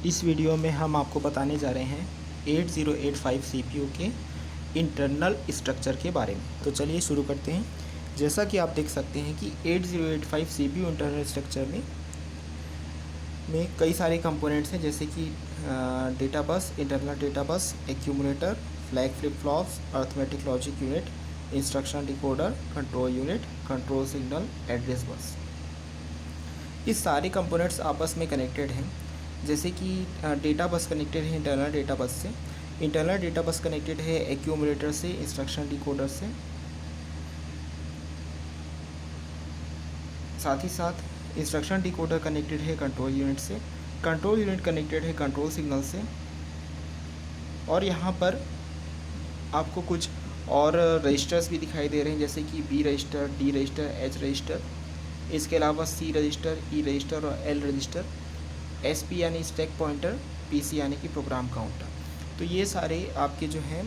इस वीडियो में हम आपको बताने जा रहे हैं 8085 सीपीयू के इंटरनल स्ट्रक्चर के बारे में। तो चलिए शुरू करते हैं। जैसा कि आप देख सकते हैं कि 8085 सीपीयू इंटरनल स्ट्रक्चर में कई सारे कंपोनेंट्स हैं, जैसे कि data bus, internal data bus, accumulator, flag flip flops, arithmetic logic unit, instruction decoder, control unit, control signal, address bus. ये सारे कंपोनेंट्स आपस में कनेक्टेड हैं। जैसे कि डेटा बस कनेक्टेड है इंटरनल डेटा बस से, इंटरनल डेटा बस कनेक्टेड है एक्यूमुलेटर से, इंस्ट्रक्शन डिकोडर से, साथ ही साथ इंस्ट्रक्शन डिकोडर कनेक्टेड है कंट्रोल यूनिट से, कंट्रोल यूनिट कनेक्टेड है कंट्रोल सिग्नल से। और यहाँ पर आपको कुछ और रजिस्टर्स भी दिखाई दे रहे हैं, जैसे कि B register, D register, H register, इसके अलावा सी रजिस्टर, ई रजिस्टर और एल रजिस्टर, एस पी यानी स्टैक पॉइंटर, पी सी यानी कि प्रोग्राम काउंटर। तो ये सारे आपके जो हैं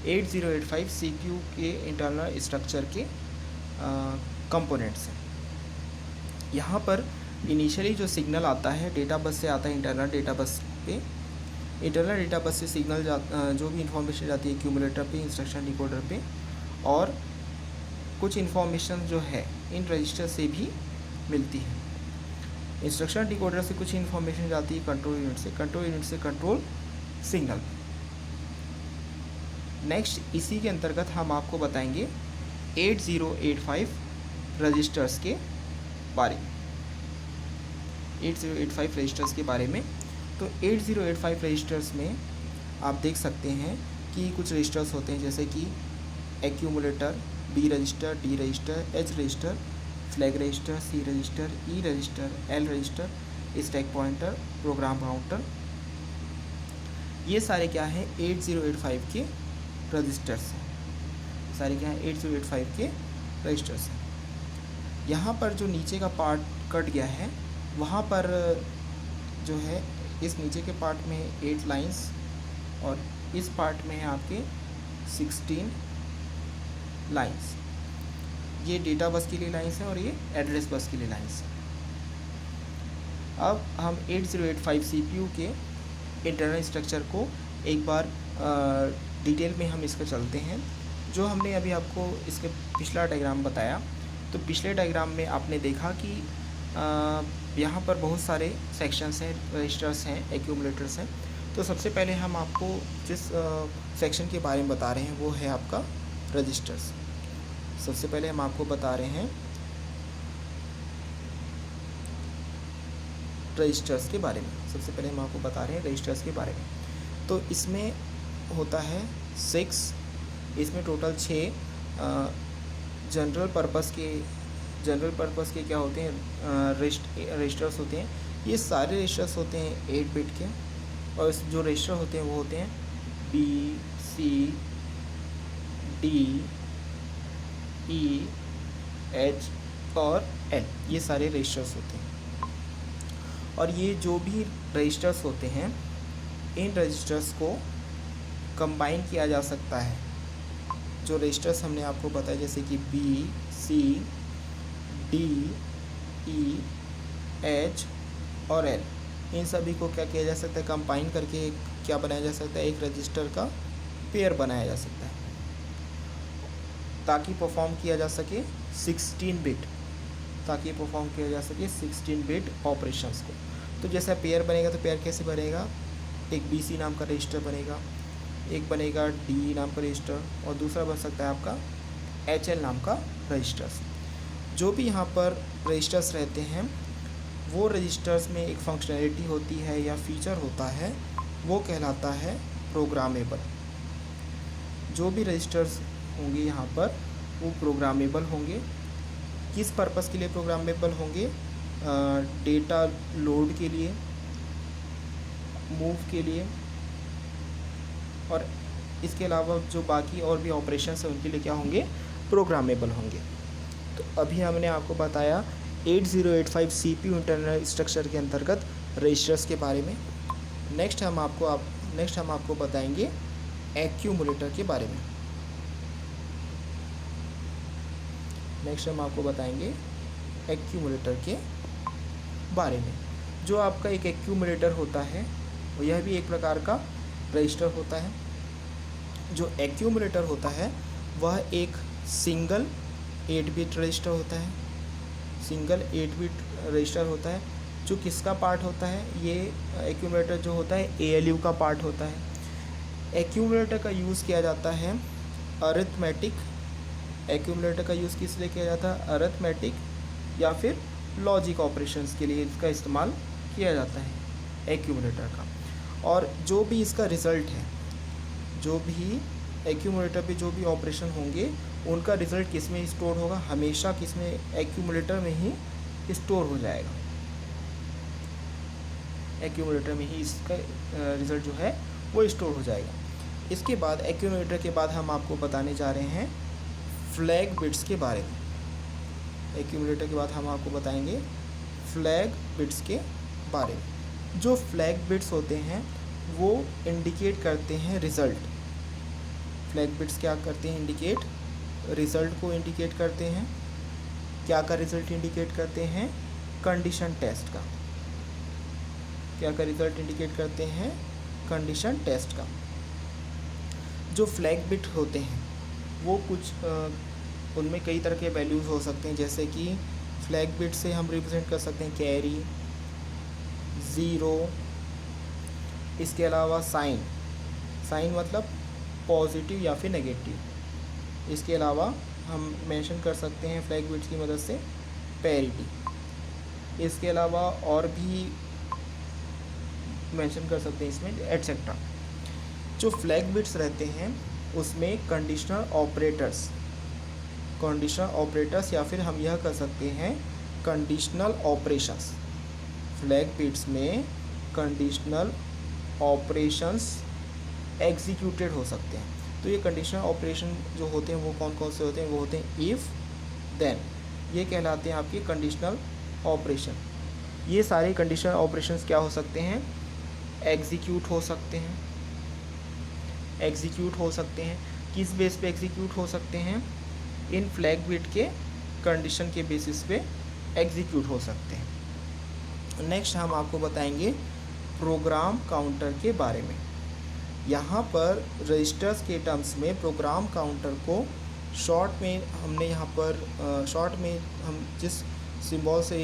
8085 सीपीयू के इंटरनल स्ट्रक्चर के कंपोनेंट्स हैं। यहाँ पर इनिशियली जो सिग्नल आता है डेटा बस से आता है इंटरनल डेटा बस पे। इंटरनल डेटा बस से सिग्नल जो भी इंफॉर्मेशन जाती है एक्यूमुलेटर पे, इंस्ट्रक्शन डिकोडर पे, और कुछ इन्फॉर्मेशन जो है इन रजिस्टर से भी मिलती है। इंस्ट्रक्शन डिकोडर से कुछ इन्फॉर्मेशन जाती है कंट्रोल यूनिट से, कंट्रोल यूनिट से कंट्रोल सिग्नल। नेक्स्ट इसी के अंतर्गत हम आपको बताएंगे 8085 रजिस्टर्स के बारे में। 8085 रजिस्टर्स के बारे में तो 8085 रजिस्टर्स में आप देख सकते हैं कि कुछ रजिस्टर्स होते हैं, जैसे कि accumulator, B register, D register, H register, flag register, C register, E register, L register, stack pointer, program counter. ये सारे क्या हैं 8085 के रजिस्टर्स हैं। सारे क्या हैं 8085 के रजिस्टर्स हैं। यहाँ पर जो नीचे का पार्ट कट गया है, वहाँ पर जो है इस नीचे के पार्ट में 8 लाइंस और इस पार्ट में है आपके 16 लाइंस। ये डेटा बस के लिए लाइंस है और ये एड्रेस बस के लिए लाइंस है। अब हम 8085 सीपीयू के इंटरनल स्ट्रक्चर को एक बार डिटेल में हम इसका चलते हैं। जो हमने अभी आपको इसके पिछला डायग्राम बताया, तो पिछले डायग्राम में आपने देखा कि यहाँ पर बहुत सारे सेक्शंस हैं, रजिस्टर्स हैं, एक्यूमुलेटर्स हैं। तो सबसे पहले हम आपको जिस सेक्शन के बारे में बता रहे हैं वो है आपका रजिस्टर्स। सबसे पहले हम आपको बता रहे हैं रजिस्टर्स के बारे में। सबसे पहले हम आपको बता रहे हैं रजिस्टर्स के बारे में। तो इसमें होता है 6, इसमें टोटल 6 जनरल पर्पस के क्या होते हैं रजिस्टर्स होते हैं। ये सारे रजिस्टर्स होते हैं 8 बिट के, और जो रजिस्टर होते हैं वो होते हैं बी, सी, डी, ई, एच और एल। ये सारे रजिस्टर्स होते हैं। और ये जो भी रजिस्टर्स होते हैं, इन रजिस्टर्स को कंबाइन किया जा सकता है। जो रजिस्टर्स हमने आपको बताया, जैसे कि बी, सी, डी, ई, एच और एल, इन सभी को क्या किया जा सकता है, कंबाइन करके क्या बनाया जा सकता है, एक रजिस्टर का पेयर बनाया जा सकता है, ताकि परफॉर्म किया जा सके 16 बिट, ताकि परफॉर्म किया जा सके 16 बिट ऑपरेशंस को। तो जैसा पेयर बनेगा, तो पेयर कैसे बनेगा, एक बी सी नाम का रजिस्टर बनेगा, एक बनेगा डी नाम का रजिस्टर, और दूसरा बन सकता है आपका एच एल नाम का रजिस्टर्स। जो भी यहाँ पर रजिस्टर्स रहते हैं, वो रजिस्टर्स में एक फंक्शनैलिटी होती है या फीचर होता है, वो कहलाता है प्रोग्रामेबल। जो भी रजिस्टर्स होंगे यहाँ पर वो प्रोग्रामेबल होंगे। किस पर्पस के लिए प्रोग्रामेबल होंगे, डेटा लोड के लिए, मूव के लिए, और इसके अलावा जो बाकी और भी ऑपरेशंस हैं उनके लिए क्या होंगे, प्रोग्रामेबल होंगे। तो अभी हमने आपको बताया 8085 सीपीयू इंटरनल स्ट्रक्चर के अंतर्गत रजिस्टर्स के बारे में। नेक्स्ट हम आपको बताएंगे एक्यूमुलेटर के बारे में। नेक्स्ट हम आपको बताएंगे एक्यूमुलेटर के बारे में। जो आपका एक एक्यूमुलेटर होता है और यह भी एक प्रकार का रजिस्टर होता है। जो एक्यूमुलेटर होता है वह एक सिंगल 8 बिट रजिस्टर होता है, सिंगल 8 बिट रजिस्टर होता है। जो किसका पार्ट होता है, ये एक्यूमुलेटर जो होता है ALU का पार्ट होता है। एक्यूमुलेटर का यूज़ किया जाता है अरिथमेटिक, एक्यूमुलेटर का यूज़ किस लिए किया जाता है, अरिथमेटिक या फिर लॉजिक ऑपरेशंस के लिए इसका इस्तेमाल किया जाता है एक्यूमुलेटर का। और जो भी इसका रिज़ल्ट है, जो भी एक्यूमुलेटर पे जो भी ऑपरेशन होंगे उनका रिज़ल्ट किस में स्टोर होगा, हमेशा किस में, एक्यूमुलेटर में ही स्टोर हो जाएगा। एक्यूमुलेटर में ही इसका रिज़ल्ट जो है वो स्टोर हो जाएगा। इसके बाद एक्यूमुलेटर के बाद हम आपको बताने जा रहे हैं फ्लैग बिट्स के बारे में। एक्यूमुलेटर के बाद हम आपको बताएंगे फ्लैग बिट्स के बारे में। जो फ्लैग बिट्स होते हैं वो इंडिकेट करते हैं रिज़ल्ट। फ्लैग बिट्स क्या करते हैं, इंडिकेट रिज़ल्ट को इंडिकेट करते हैं। क्या का रिज़ल्ट इंडिकेट करते हैं, कंडीशन टेस्ट का। क्या का रिज़ल्ट इंडिकेट करते हैं, कंडीशन टेस्ट का। जो फ्लैग बिट होते हैं वो कुछ उनमें कई तरह के वैल्यूज़ हो सकते हैं, जैसे कि फ्लैग बिट से हम रिप्रेजेंट कर सकते हैं कैरी, ज़ीरो, इसके अलावा साइन, साइन मतलब पॉजिटिव या फिर नेगेटिव। इसके अलावा हम मेंशन कर सकते हैं फ्लैग बिट्स की मदद से पैरिटी। इसके अलावा और भी मेंशन कर सकते हैं इसमें एटसेट्रा। जो फ्लैग बिट्स रहते हैं उसमें कंडीशनल ऑपरेटर्स या फिर हम यह कर सकते हैं कंडीशनल ऑपरेशंस। फ्लैग बिट्स में कंडीशनल ऑपरेशंस एग्जीक्यूटेड हो सकते हैं। तो ये कंडीशनल ऑपरेशन जो होते हैं वो कौन कौन से होते हैं, वो होते हैं इफ़, देन, ये कहलाते हैं आपके कंडीशनल ऑपरेशन। ये सारे कंडीशनल ऑपरेशंस क्या हो सकते हैं, एग्जीक्यूट हो सकते हैं। एग्जीक्यूट हो सकते हैं किस बेस पे एग्जीक्यूट हो सकते हैं, इन फ्लैग बिट के कंडीशन के बेसिस पे एग्जीक्यूट हो सकते हैं। नेक्स्ट हम आपको बताएंगे प्रोग्राम काउंटर के बारे में। यहाँ पर रजिस्टर्स के टर्म्स में प्रोग्राम काउंटर को शॉर्ट में हमने यहाँ पर शॉर्ट में हम जिस सिंबल से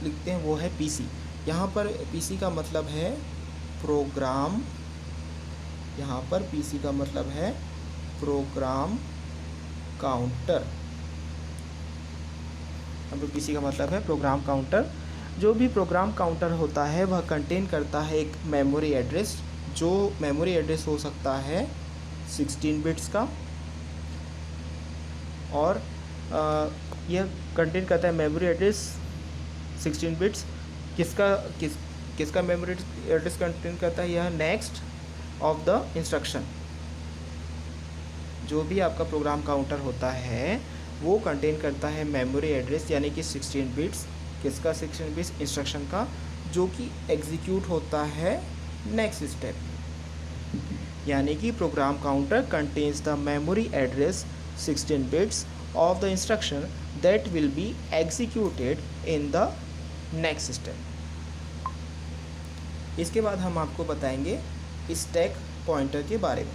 लिखते हैं वो है PC। यहाँ पर PC का मतलब है प्रोग्राम, यहाँ पर PC का मतलब है प्रोग्राम काउंटर। यहाँ पर PC का मतलब है प्रोग्राम काउंटर। जो भी प्रोग्राम काउंटर होता है वह कंटेन करता है एक मेमोरी एड्रेस, जो मेमोरी एड्रेस हो सकता है 16 बिट्स का, और यह कंटेन करता है मेमोरी एड्रेस 16 बिट्स। किसका मेमोरी एड्रेस कंटेन करता है, यह नेक्स्ट ऑफ द इंस्ट्रक्शन। जो भी आपका प्रोग्राम काउंटर होता है वो कंटेन करता है मेमोरी एड्रेस यानी कि 16 बिट्स। किसका 16 बिट्स, इंस्ट्रक्शन का, जो कि एग्जीक्यूट होता है नेक्स्ट स्टेप। यानी कि program counter contains the memory address 16 bits of the instruction that will be executed in the next step. इसके बाद हम आपको बताएंगे स्टैक पॉइंटर के बारे में।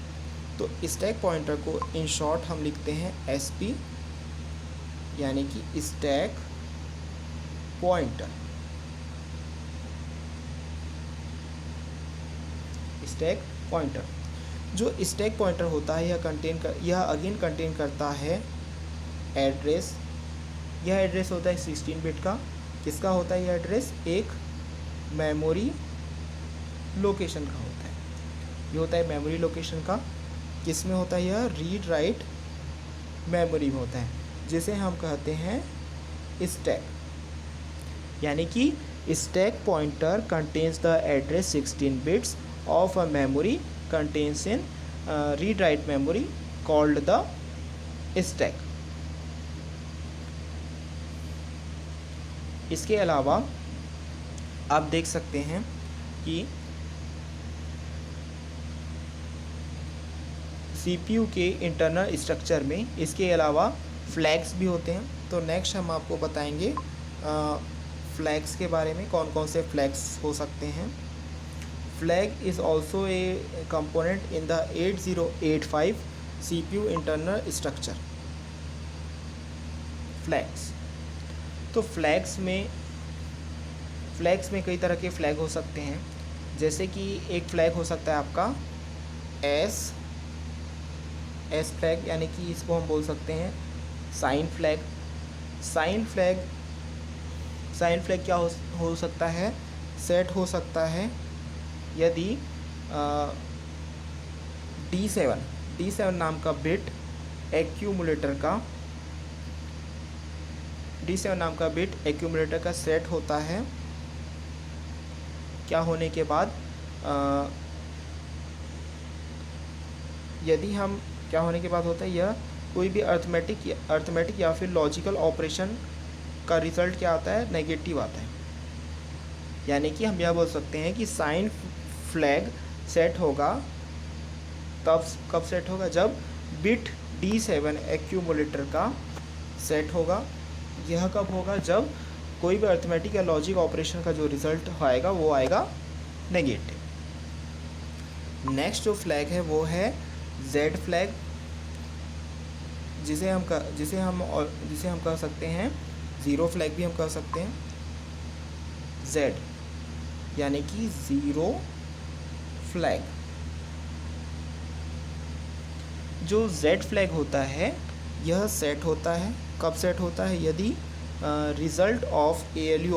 तो स्टैक पॉइंटर को इन शॉर्ट हम लिखते हैं SP, यानी कि स्टैक पॉइंटर। स्टैक पॉइंटर, जो स्टैक पॉइंटर होता है यह अगेन कंटेन करता है एड्रेस। यह एड्रेस होता है 16 बिट का। किसका होता है यह एड्रेस, एक मेमोरी लोकेशन का होता है। ये होता है मेमोरी लोकेशन का। किस में होता है यह, रीड राइट मेमोरी में होता है, जिसे हम कहते हैं स्टैक। यानी कि stack pointer contains the address 16 bits of a memory contains in read write memory called the stack. इसके अलावा आप देख सकते हैं कि CPU के इंटरनल स्ट्रक्चर में इसके अलावा फ्लैग्स भी होते हैं। तो नेक्स्ट हम आपको बताएंगे फ्लैग्स के बारे में, कौन कौन से फ्लैग्स हो सकते हैं। Flag is also a component in the 8085 CPU internal structure. Flags. तो फ्लैग्स में कई तरह के फ्लैग हो सकते हैं, जैसे कि एक फ्लैग हो सकता है आपका एस फ्लैग, यानी कि इसको हम बोल सकते हैं साइन फ्लैग। साइन फ्लैग क्या हो सकता है, सेट हो सकता है यदि D7 नाम का बिट एक्यूमुलेटर का सेट होता है। क्या होने के बाद क्या होने के बाद होता है, यह कोई भी अर्थमेटिक या फिर लॉजिकल ऑपरेशन का रिज़ल्ट क्या आता है, नेगेटिव आता है। यानी कि हम यह बोल सकते हैं कि साइन फ्लैग सेट होगा तब, कब सेट होगा, जब बिट D7 एक्यूमुलेटर का सेट होगा। यह कब होगा, जब कोई भी अर्थमेटिक या लॉजिक ऑपरेशन का जो रिज़ल्ट आएगा वो आएगा नेगेटिव। नेक्स्ट जो फ्लैग है वो है Z फ्लैग, जिसे हम कह सकते हैं ज़ीरो फ्लैग भी हम कह सकते हैं। Z यानी कि ज़ीरो फ्लैग। जो Z फ्लैग होता है यह सेट होता है, कब सेट होता है, यदि रिज़ल्ट ऑफ ALU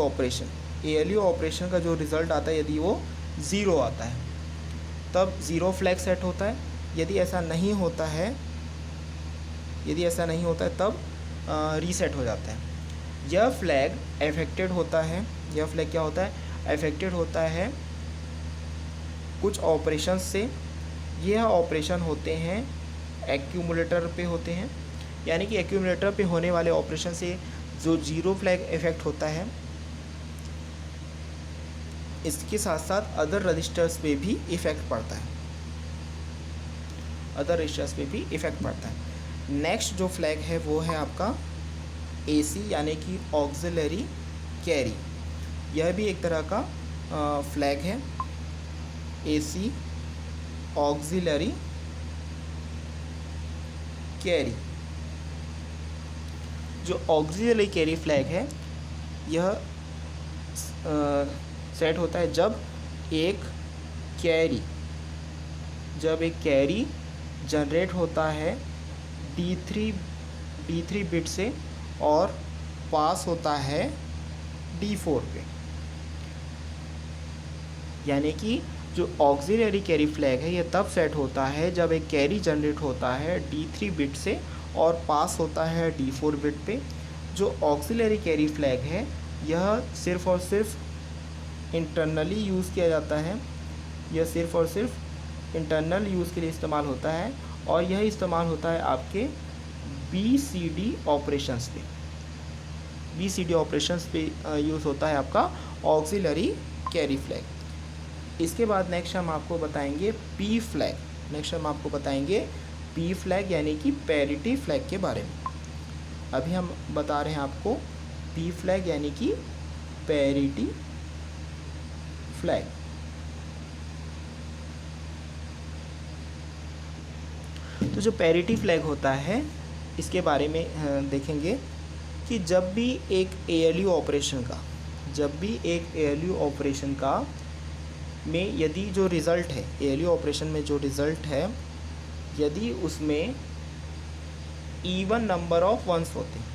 ऑपरेशन का जो रिज़ल्ट आता है यदि वो ज़ीरो आता है तब ज़ीरो फ्लैग सेट होता है। यदि ऐसा नहीं होता है तब रीसेट हो जाता है। यह फ्लैग अफेक्टेड होता है, यह फ्लैग क्या होता है, अफेक्टेड होता है कुछ ऑपरेशन से। यह ऑपरेशन होते हैं एक्यूमुलेटर पे होते हैं, यानी कि एक्यूमुलेटर पे होने वाले ऑपरेशन से जो ज़ीरो फ्लैग इफेक्ट होता है, इसके साथ साथ अदर रजिस्टर्स पे भी इफ़ेक्ट पड़ता है। नेक्स्ट जो फ्लैग है वो है आपका AC यानी कि ऑक्सिलरी कैरी। यह भी एक तरह का फ्लैग है, AC ऑक्सिलरी कैरी। जो ऑक्सिलरी कैरी फ्लैग है यह सेट होता है जब एक कैरी जनरेट होता है D3 बिट से और पास होता है D4 पे। यानी कि जो ऑक्सिलरी कैरी फ्लैग है यह तब सेट होता है जब एक कैरी जनरेट होता है D3 बिट से और पास होता है D4 बिट पे। जो ऑक्सिलरी कैरी फ्लैग है यह सिर्फ़ और सिर्फ इंटरनली यूज़ किया जाता है, यह सिर्फ़ और सिर्फ इंटरनल यूज़ के लिए इस्तेमाल होता है और यह इस्तेमाल होता है आपके BCD ऑपरेशंस पे यूज़ होता है आपका ऑक्सिलरी कैरी फ्लैग। इसके बाद नेक्स्ट हम आपको बताएंगे P फ्लैग यानी कि पैरिटी फ्लैग के बारे में। अभी हम बता रहे हैं आपको P फ्लैग यानी कि पैरिटी फ्लैग। तो जो पैरिटी फ्लैग होता है इसके बारे में देखेंगे कि जब भी एक ALU ऑपरेशन का में यदि जो रिज़ल्ट है ALU ऑपरेशन में जो रिज़ल्ट है यदि उसमें इवन नंबर ऑफ वंस होते हैं,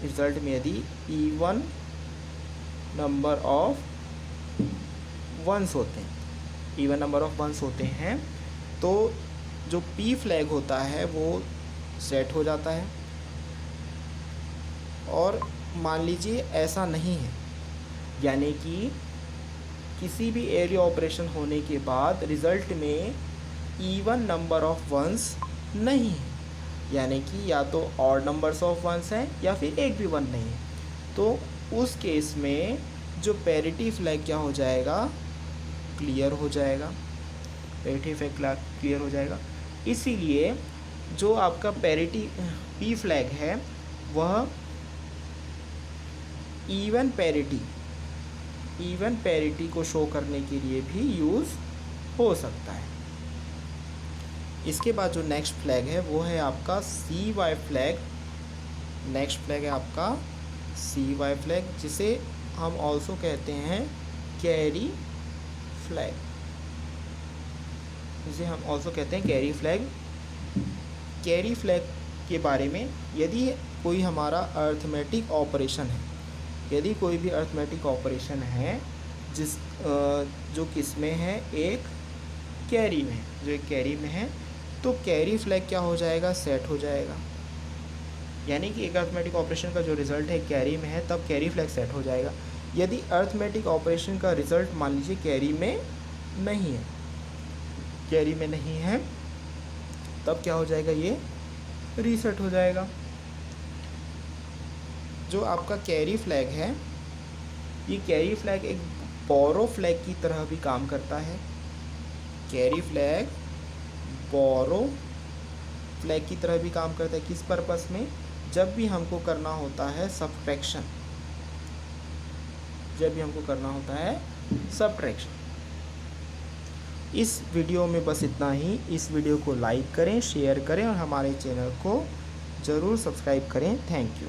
रिज़ल्ट में यदि इवन नंबर ऑफ वंस होते हैं तो जो P फ्लैग होता है वो सेट हो जाता है। और मान लीजिए ऐसा नहीं है, यानी कि किसी भी ALU ऑपरेशन होने के बाद रिज़ल्ट में इवन नंबर ऑफ वंस नहीं है, यानी कि या तो ऑड नंबर्स ऑफ वंस हैं या फिर एक भी वन नहीं है, तो उस केस में जो पैरिटी फ्लैग क्या हो जाएगा, क्लियर हो जाएगा, पैरिटी फ्लैग क्लियर हो जाएगा। इसीलिए जो आपका पैरिटी P फ्लैग है वह इवन पैरिटी इवन पैरिटी को शो करने के लिए भी यूज़ हो सकता है। इसके बाद जो नेक्स्ट फ्लैग है वो है आपका CY फ्लैग। नेक्स्ट फ्लैग है आपका CY फ्लैग, जिसे हम ऑल्सो कहते हैं कैरी फ्लैग, जिसे हम ऑल्सो कहते हैं कैरी फ्लैग। कैरी फ्लैग के बारे में, यदि कोई हमारा अर्थमेटिक ऑपरेशन है, यदि कोई भी अर्थमेटिक ऑपरेशन है जो किस में है, एक कैरी में, जो एक कैरी में है, तो कैरी फ्लैग क्या हो जाएगा, सेट हो जाएगा। यानी कि एक अर्थमेटिक ऑपरेशन का जो रिज़ल्ट है कैरी में है, तब कैरी फ्लैग सेट हो जाएगा। यदि अर्थमेटिक ऑपरेशन का रिज़ल्ट मान लीजिए कैरी में नहीं है, कैरी में नहीं है, तब क्या हो जाएगा, ये रीसेट हो जाएगा। जो आपका कैरी फ्लैग है, ये कैरी फ्लैग एक बोरो फ्लैग की तरह भी काम करता है। कैरी फ्लैग बोरो फ्लैग की तरह भी काम करता है। किस पर्पस में, जब भी हमको करना होता है सब्ट्रैक्शन, जब भी हमको करना होता है सब्ट्रैक्शन। इस वीडियो में बस इतना ही। इस वीडियो को लाइक करें, शेयर करें और हमारे चैनल को ज़रूर सब्सक्राइब करें। Thank you.